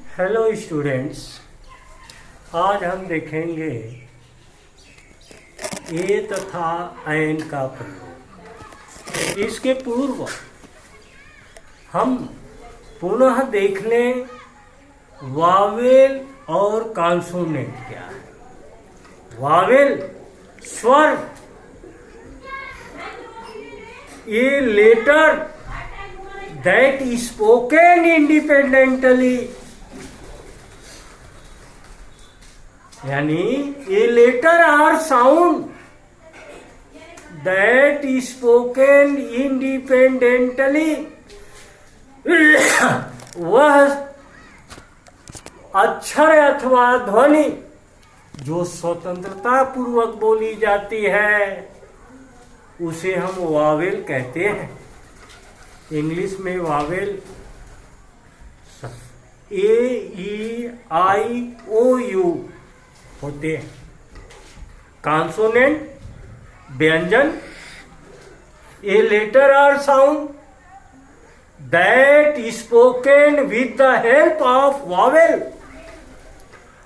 Hello students, आज हम देखेंगे ए तथा ऐन का प्रयोग। इसके पूर्व हम पुनः देख लें वावेल और कॉन्सोनेंट क्या है। वावेल स्वर, a letter that spoken independently, यानी a letter are sound that spoken independently, वह अक्षर अथवा ध्वनि जो स्वतंत्रता पूर्वक बोली जाती है उसे हम वावेल कहते हैं। इंग्लिश में वावेल AEIOU होते हैं। कॉन्सोनेंट व्यंजन, a letter are sound that spoken with the help of vowel,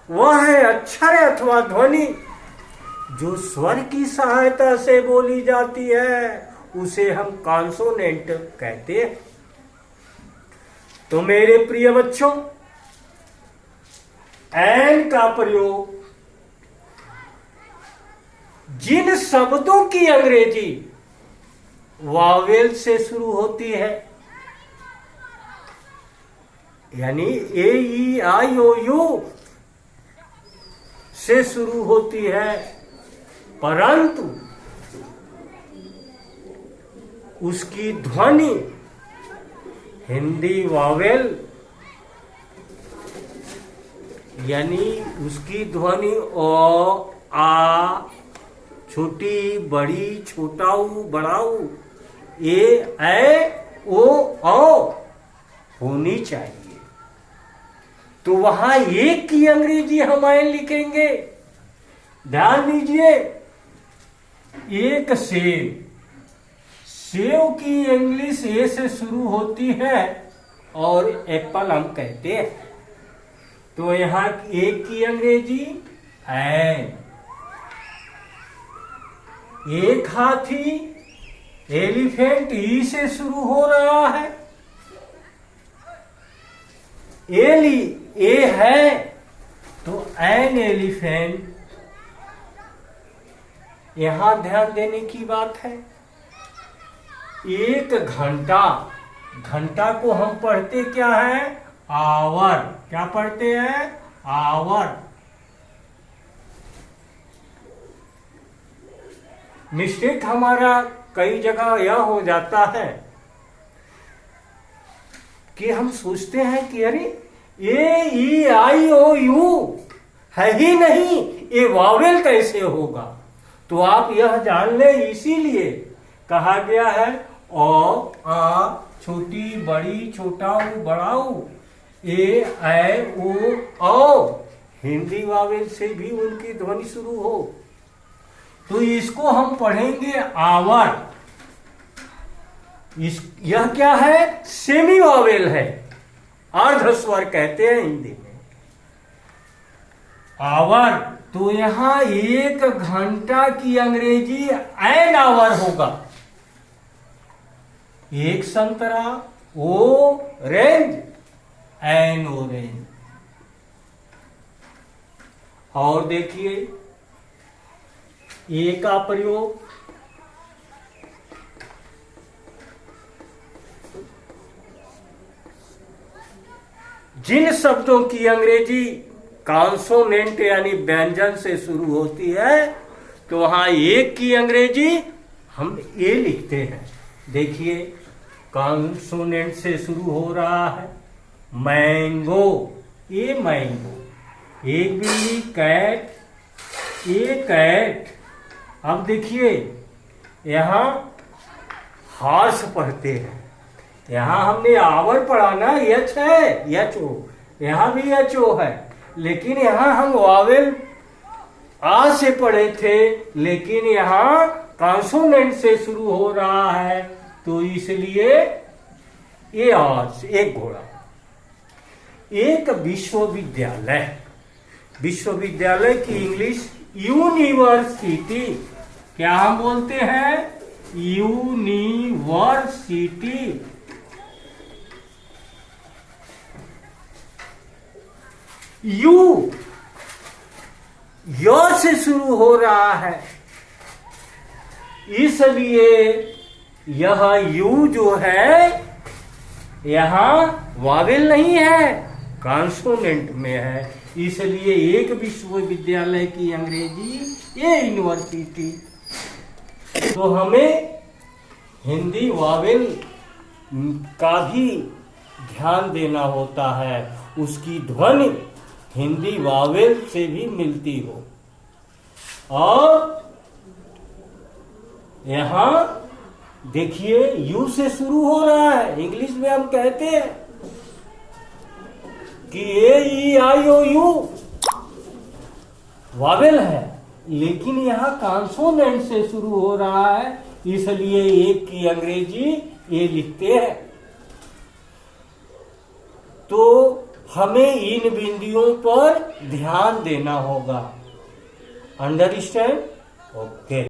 वह है अक्षर अथवा ध्वनि जो स्वर की सहायता से बोली जाती है, उसे हम कॉन्सोनेंट कहते हैं। तो मेरे प्रिय बच्चों, ऐन का प्रयोग जिन शब्दों की अंग्रेजी वावेल से शुरू होती है, यानी AEIOU से शुरू होती है, परंतु उसकी ध्वनि हिंदी वावेल, यानी उसकी ध्वनि ओ आ, छोटी बड़ी छोटाऊ बड़ाऊ, ए ओ होनी चाहिए। तो वहां एक की अंग्रेजी हम ऐन लिखेंगे। ध्यान दीजिए, एक सेब, सेव की इंग्लिश ए से शुरू होती है और एप्पल हम कहते हैं। तो यहां एक की अंग्रेजी ऐन। एक हाथी, एलिफेंट ई से शुरू हो रहा है। एली ए है तो एन एलिफेंट। यहां ध्यान देने की बात है, एक घंटा, घंटा को हम पढ़ते क्या है? आवर। क्या पढ़ते हैं? आवर। मिस्टेक हमारा कई जगह यह हो जाता है कि हम सोचते हैं कि अरे AEIOU है ही नहीं, ये वावेल कैसे होगा? तो आप यह जान ले, इसीलिए कहा गया है ओ आ, छोटी बड़ी छोटाऊ बड़ाऊ, ए ओ हिंदी वावेल से भी उनकी ध्वनि शुरू हो। तो इसको हम पढ़ेंगे आवर। यह क्या है? सेमी वावेल है, अर्ध स्वर कहते हैं हिंदी में। आवर, तो यहां एक घंटा की अंग्रेजी एन आवर होगा। एक संतरा, ओरेंज, एन ऑरेंज। और देखिए ए का प्रयोग जिन शब्दों की अंग्रेजी कॉन्सोनेंट यानी व्यंजन से शुरू होती है, तो वहां एक की अंग्रेजी हम ए लिखते हैं। देखिए, कॉन्सोनेंट से शुरू हो रहा है, मैंगो, ए मैंगो। एक बिल्ली, कैट, ए कैट। अब देखिए, यहां हॉर्स पढ़ते हैं। यहां हमने आवर पढ़ा ना, यच है, यच ओ, यहां भी यच ओ है, लेकिन यहां हम वावेल आ से पढ़े थे, लेकिन यहां कॉन्सोनेंट से शुरू हो रहा है, तो इसलिए ए हॉर्स, एक घोड़ा। एक विश्वविद्यालय, विश्वविद्यालय की इंग्लिश यूनिवर्सिटी, क्या हम बोलते हैं? यूनिवर्सिटी। यू य से शुरू हो रहा है, इसलिए यह यू जो है यहां वावेल नहीं है, कॉन्सोनेंट में है, इसलिए एक विश्वविद्यालय की अंग्रेजी ये यूनिवर्सिटी। तो हमें हिंदी वावेल का भी ध्यान देना होता है, उसकी ध्वनि हिंदी वावेल से भी मिलती हो। और यहां देखिए यू से शुरू हो रहा है, इंग्लिश में हम कहते हैं कि ए ई आई ओ यू वावेल है, लेकिन यहां कॉन्सोनेंट से शुरू हो रहा है, इसलिए एक की अंग्रेजी ए लिखते हैं। तो हमें इन बिंदुओं पर ध्यान देना होगा। अंडरस्टैंड? ओके।